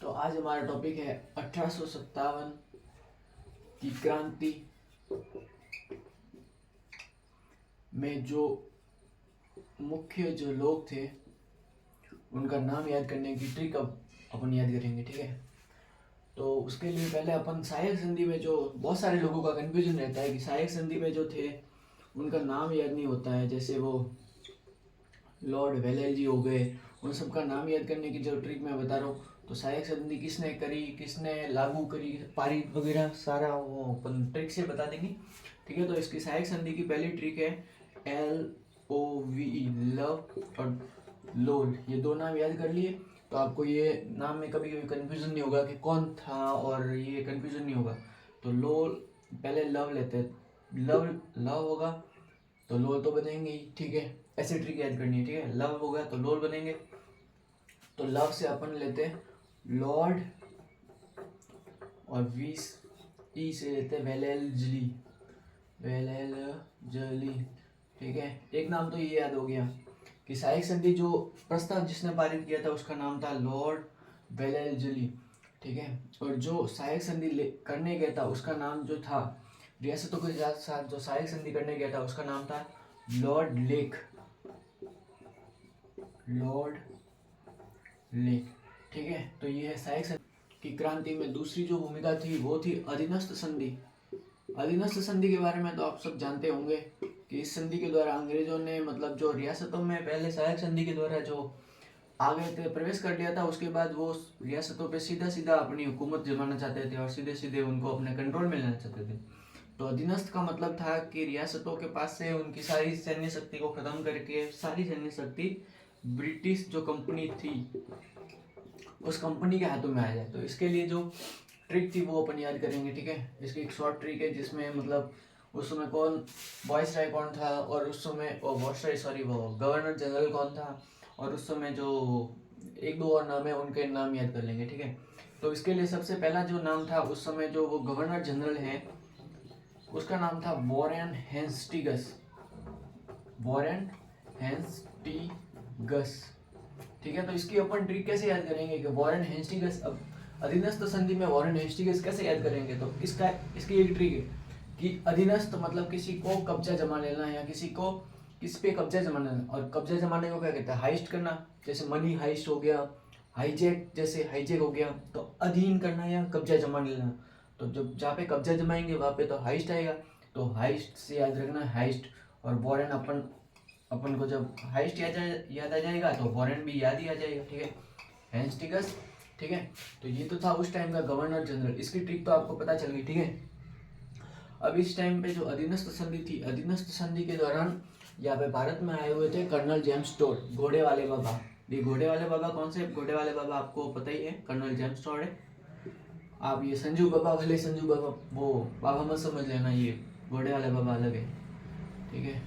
तो आज हमारा टॉपिक है 1857 की क्रांति में जो मुख्य जो लोग थे उनका नाम याद करने की ट्रिक अब अपन याद करेंगे। ठीक है, तो उसके लिए पहले अपन सहायक संधि में जो बहुत सारे लोगों का कंफ्यूजन रहता है कि सहायक संधि में जो थे उनका नाम याद नहीं होता है, जैसे वो लॉर्ड वेलेजी हो गए, उन सब का नाम याद करने की जो ट्रिक मैं बता रहा हूँ। तो सहायक संधि किसने करी, किसने लागू करी, पारित वगैरह सारा वो अपन ट्रिक से बता देंगे। ठीक है, तो इसकी सहायक संधि की पहली ट्रिक है LOVE, लव और लोल, ये दो नाम याद कर लिए तो आपको ये नाम में कभी कभी कंफ्यूजन नहीं होगा कि कौन था, और ये कंफ्यूजन नहीं होगा। तो लोल पहले लव लेते हैं, लव लव होगा तो लोल तो बनेंगे ही। ठीक है, ऐसे ट्रिक याद करनी है। ठीक है, लव हो गया तो लोल बनेंगे। तो लव से अपन लेते हैं लॉर्ड और वीस ई से लेते हैं वेलेल्जली, वेलेल्जली। ठीक है, एक नाम तो ये याद हो गया कि सहायक संधि जो प्रस्ताव जिसने पारित किया था उसका नाम था लॉर्ड वेलेल्जली। ठीक है, और जो सहायक संधि करने गया था उसका नाम जो था रियासतों के साथ जो सहायक संधि करने गया था उसका नाम था लॉर्ड लेक, लॉर्ड लेक। ठीक है, तो ये है सहायक संधि की क्रांति में दूसरी जो भूमिका थी वो थी अधीनस्थ संधि। अधीनस्थ संधि के बारे में तो आप सब जानते होंगे कि इस संधि के द्वारा अंग्रेजों ने मतलब जो रियासतों में पहले सहायक संधि के द्वारा जो आ गए थे, प्रवेश कर लिया था, उसके बाद वो रियासतों पे सीधा सीधा अपनी हुकूमत जमाना चाहते थे और सीधे सीधे उनको अपने कंट्रोल में लेना चाहते थे। तो अधीनस्थ का मतलब था कि रियासतों के पास से उनकी सारी सैन्य शक्ति को खत्म करके सारी सैन्य शक्ति ब्रिटिश जो कंपनी थी उस कंपनी के हाथों में आ जाए। तो इसके लिए जो ट्रिक थी वो अपन याद करेंगे। ठीक है, इसकी एक शॉर्ट ट्रिक है जिसमें मतलब उस समय कौन वाइसराय कौन था, और उस समय वो गवर्नर जनरल कौन था, और उस समय जो एक दो और नाम है उनके नाम याद कर लेंगे। ठीक है, तो इसके लिए सबसे पहला जो नाम था उस समय जो वो गवर्नर जनरल है उसका नाम था वॉरेन हेस्टिंग्स, वॉरेन हेस्टिंग्स। ठीक है, तो इसकी अपन ट्रिक कैसे याद करेंगे कि वॉरेन हेस्टिंग्स, अब अधीनस्थ संधि में वॉरेन हेस्टिंग्स कैसे याद करेंगे, तो इसकी एक ट्रिक है कि अधीनस्थ मतलब किसी को कब्जा जमा लेना या किस पे कब्जा जमा लेना, और कब्जा जमाने को क्या कहते हैं, हाइस्ट करना, जैसे मनी हाइस्ट हो गया, हाईजैक जैसे हाईजैक हो गया, तो अधीन करना या कब्जा जमा लेना। तो जब जहाँ पे कब्जा जमाएंगे वहाँ पे तो हाइस्ट आएगा, तो हाइस्ट से याद रखना हाइस्ट, और वॉरेन अपन को जब हाइस्ट याद आ जाएगा तो वॉरेन भी याद ही आ जाएगा। ठीक है, हेस्टिंग्स। ठीक है, तो ये तो था उस टाइम का गवर्नर जनरल, इसकी ट्रिक तो आपको पता चल गई। ठीक है, अब इस टाइम पे जो अधीनस्थ संधि थी, अधीनस्थ संधि के दौरान यहाँ पे भारत में आए हुए थे कर्नल जेम्स टोड, घोड़े वाले बाबा। ये घोड़े वाले बाबा कौन से घोड़े वाले बाबा आपको पता ही है, कर्नल जेम्स टोड है। आप ये संजू बाबा वाले संजू बाबा वो बाबा मत समझ लेना, ये घोड़े वाले बाबा अलग है। ठीक है,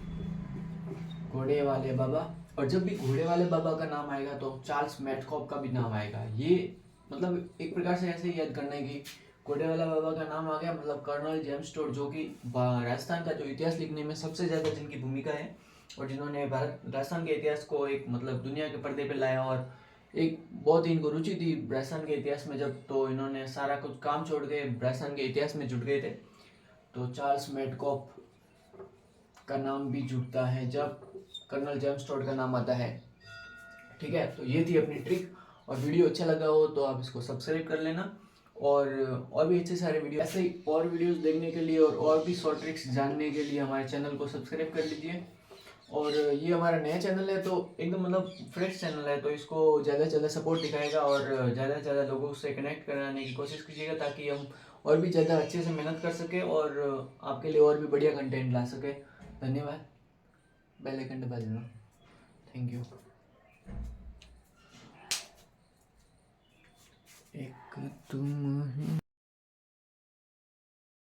घोड़े वाले बाबा। और जब भी घोड़े वाले बाबा का नाम आएगा तो चार्ल्स मैटकॉप का भी नाम आएगा। ये मतलब एक प्रकार से ऐसे ही याद करना है कि घोड़े वाला बाबा का नाम आ गया मतलब कर्नल जेम्स टोड, जो कि राजस्थान का जो इतिहास लिखने में सबसे ज़्यादा जिनकी भूमिका है और जिन्होंने भारत राजस्थान के इतिहास को एक मतलब दुनिया के पर्दे पे लाया, और एक बहुत ही इनको रुचि थी राजस्थान के इतिहास में जब, तो इन्होंने सारा कुछ काम छोड़ के राजस्थान के इतिहास में जुट गए थे। तो चार्ल्स मैटकॉप का नाम भी जुड़ता है जब कर्नल जेम्स टोड का नाम आता है। ठीक है, तो ये थी अपनी ट्रिक, और वीडियो अच्छा लगा हो तो आप इसको सब्सक्राइब कर लेना, और भी अच्छे सारे वीडियो ऐसे ही और वीडियोस देखने के लिए और भी शॉर्ट ट्रिक्स जानने के लिए हमारे चैनल को सब्सक्राइब कर लीजिए। और ये हमारा नया चैनल है तो एकदम मतलब फ्रेश चैनल है, तो इसको ज़्यादा से ज़्यादा सपोर्ट दिखाएगा और ज़्यादा से ज़्यादा लोगों से कनेक्ट कराने की कोशिश कीजिएगा ताकि हम और भी ज़्यादा अच्छे से मेहनत कर सके और आपके लिए और भी बढ़िया कंटेंट ला सके। धन्यवाद, बेल आइकन दबा देना। Thank you. एक तुम